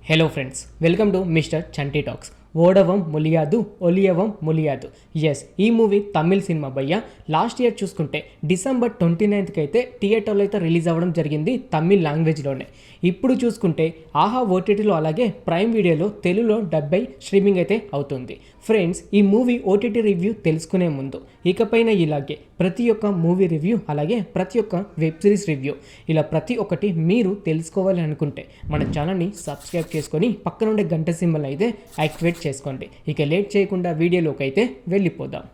Hello friends, welcome to mister Chanti talks. ఓడవం ములియాదు ఒలియవం ములియాదు. ఎస్, ఈ మూవీ తమిళ్ సినిమా భయ్య. లాస్ట్ ఇయర్ చూసుకుంటే డిసెంబర్ 29కి అయితే థియేటర్లో అయితే రిలీజ్ అవ్వడం జరిగింది తమిళ్ లాంగ్వేజ్లోనే. ఇప్పుడు చూసుకుంటే ఆహా ఓటీటీలో అలాగే ప్రైమ్ వీడియోలో తెలుగులో డబ్బై స్ట్రీమింగ్ అయితే అవుతుంది. ఫ్రెండ్స్, ఈ మూవీ ఓటీటీ రివ్యూ తెలుసుకునే ముందు ఇకపైన ఇలాగే ప్రతి ఒక్క మూవీ రివ్యూ అలాగే ప్రతి ఒక్క వెబ్ సిరీస్ రివ్యూ ఇలా ప్రతి ఒక్కటి మీరు తెలుసుకోవాలి అనుకుంటే మన ఛానల్ని సబ్స్క్రైబ్ చేసుకొని పక్కన ఉండే గంట సింబల్ అయితే యాక్టివేట్ చేసుకోండి. ఇక లేట్ చేయకుండా వీడియోలోకి అయితే వెళ్ళిపోదాం.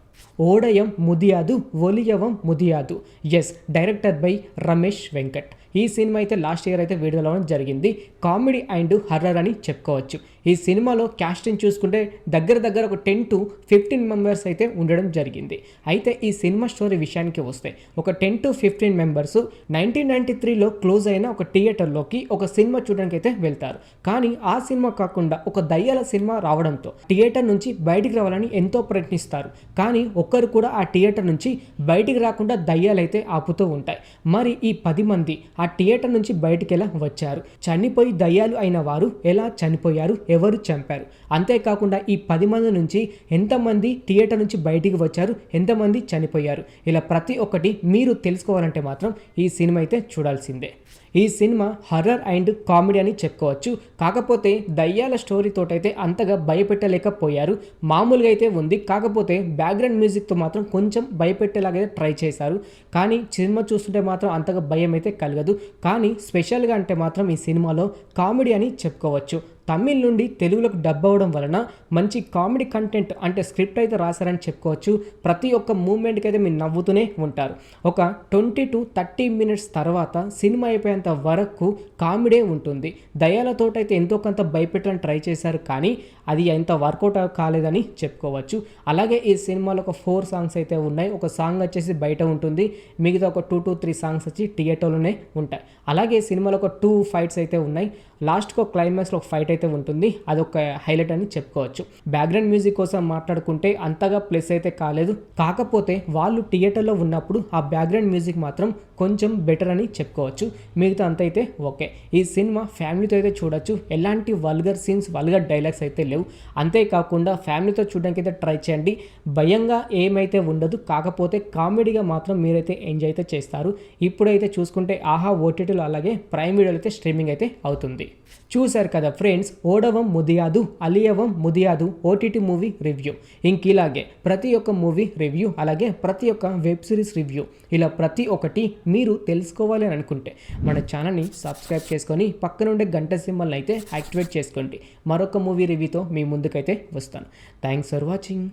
ఓడయం ముదియాదు ఒలియవం ముదియాదు. Yes, director by Ramesh Venkat. ఈ సినిమా అయితే లాస్ట్ ఇయర్ అయితే విడుదల అవ్వడం జరిగింది. కామెడీ అండ్ హర్రర్ అని చెప్పుకోవచ్చు. ఈ సినిమాలో క్యాస్టింగ్ చూసుకుంటే దగ్గర ఒక 10 to 15 మెంబర్స్ అయితే ఉండడం జరిగింది. అయితే ఈ సినిమా స్టోరీ విషయానికి వస్తే ఒక 10 to 15 మెంబర్స్ 1993లో క్లోజ్ అయిన ఒక థియేటర్లోకి ఒక సినిమా చూడడానికి అయితే వెళ్తారు. కానీ ఆ సినిమా కాకుండా ఒక దయ్యాల సినిమా రావడంతో థియేటర్ నుంచి బయటికి రావాలని ఎంతో ప్రయత్నిస్తారు. కానీ ఒక్కరు కూడా ఆ థియేటర్ నుంచి బయటికి రాకుండా దయ్యాలైతే ఆపుతూ ఉంటాయి. మరి ఈ 10 మంది ఆ థియేటర్ నుంచి బయటికి ఎలా వచ్చారు, చనిపోయి దయ్యాలు అయిన వారు ఎలా చనిపోయారు, ఎవరు చంపారు, అంతేకాకుండా ఈ 10 మంది నుంచి ఎంతమంది థియేటర్ నుంచి బయటికి వచ్చారు, ఎంతమంది చనిపోయారు, ఇలా ప్రతి ఒక్కటి మీరు తెలుసుకోవాలంటే మాత్రం ఈ సినిమా అయితే చూడాల్సిందే. ఈ సినిమా హర్రర్ అండ్ కామెడీ అని చెప్పుకోవచ్చు. కాకపోతే దయ్యాల స్టోరీతోటైతే అంతగా భయపెట్టలేకపోయారు. మామూలుగా అయితే ఉంది, కాకపోతే బ్యాక్గ్రౌండ్ మ్యూజిక్తో మాత్రం కొంచెం భయపెట్టేలాగైతే ట్రై చేశారు. కానీ సినిమా చూస్తుంటే మాత్రం అంతగా భయం అయితే కలగదు. కానీ స్పెషల్గా అంటే మాత్రం ఈ సినిమాలో కామెడీ అని చెప్పుకోవచ్చు. తమిళ్ నుండి తెలుగులోకి డబ్ అవ్వడం వలన మంచి కామెడీ కంటెంట్ అంటే స్క్రిప్ట్ అయితే రాశారని చెప్పుకోవచ్చు. ప్రతి ఒక్క మూమెంట్కి అయితే మీరు నవ్వుతూనే ఉంటారు. ఒక 20 to 30 మినిట్స్ తర్వాత సినిమా అయిపోయేంత వరకు కామెడీ ఉంటుంది. దయాలతో అయితే ఎంతో కొంత భయపెట్టాలని ట్రై చేశారు, కానీ అది ఎంత వర్కౌట్ కాలేదని చెప్పుకోవచ్చు. అలాగే ఈ సినిమాలో ఒక 4 సాంగ్స్ అయితే ఉన్నాయి. ఒక సాంగ్ వచ్చేసి బయట ఉంటుంది, మిగతా ఒక 2 to 3 సాంగ్స్ వచ్చి థియేటర్లోనే ఉంటాయి. అలాగే సినిమాలో ఒక 2 ఫైట్స్ అయితే ఉన్నాయి. లాస్ట్కి క్లైమాక్స్లో ఒక ఫైట్ అయితే ఉంటుంది, అదొక హైలైట్ అని చెప్పుకోవచ్చు. బ్యాక్గ్రౌండ్ మ్యూజిక్ కోసం మాట్లాడుకుంటే అంతగా ప్లస్ అయితే కాలేదు, కాకపోతే వాళ్ళు థియేటర్లో ఉన్నప్పుడు ఆ బ్యాక్గ్రౌండ్ మ్యూజిక్ మాత్రం కొంచెం బెటర్ అని చెప్పుకోవచ్చు. మిగతా అంత అయితే ఓకే. ఈ సినిమా ఫ్యామిలీతో అయితే చూడొచ్చు. ఎలాంటి వల్గర్ సీన్స్, వల్గర్ డైలాగ్స్ అయితే లేవు. అంతేకాకుండా ఫ్యామిలీతో చూడడానికి అయితే ట్రై చేయండి. భయంగా ఏమైతే ఉండదు, కాకపోతే కామెడీగా మాత్రం మీరైతే ఎంజాయ్ అయితే చేస్తారు. ఇప్పుడైతే చూసుకుంటే ఆహా ఓటీటీలో అలాగే ప్రైమ్ వీడియోలో అయితే స్ట్రీమింగ్ అయితే అవుతుంది. చూశారు కదా ఫ్రెండ్స్, ఓడవం ముదియాదు అలియవం ముదియాదు ఓటీటీ మూవీ రివ్యూ. ఇంకిలాగే ప్రతి ఒక్క మూవీ రివ్యూ అలాగే ప్రతి ఒక్క వెబ్ సిరీస్ రివ్యూ ఇలా ప్రతి ఒక్కటి మీరు తెలుసుకోవాలి అని అనుకుంటే మన ఛానల్ని సబ్స్క్రైబ్ చేసుకొని పక్కన ఉండే గంట సింబల్ని అయితే యాక్టివేట్ చేసుకోండి. మరొక మూవీ రివ్యూతో మీ ముందుకైతే వస్తాను. Thanks for watching.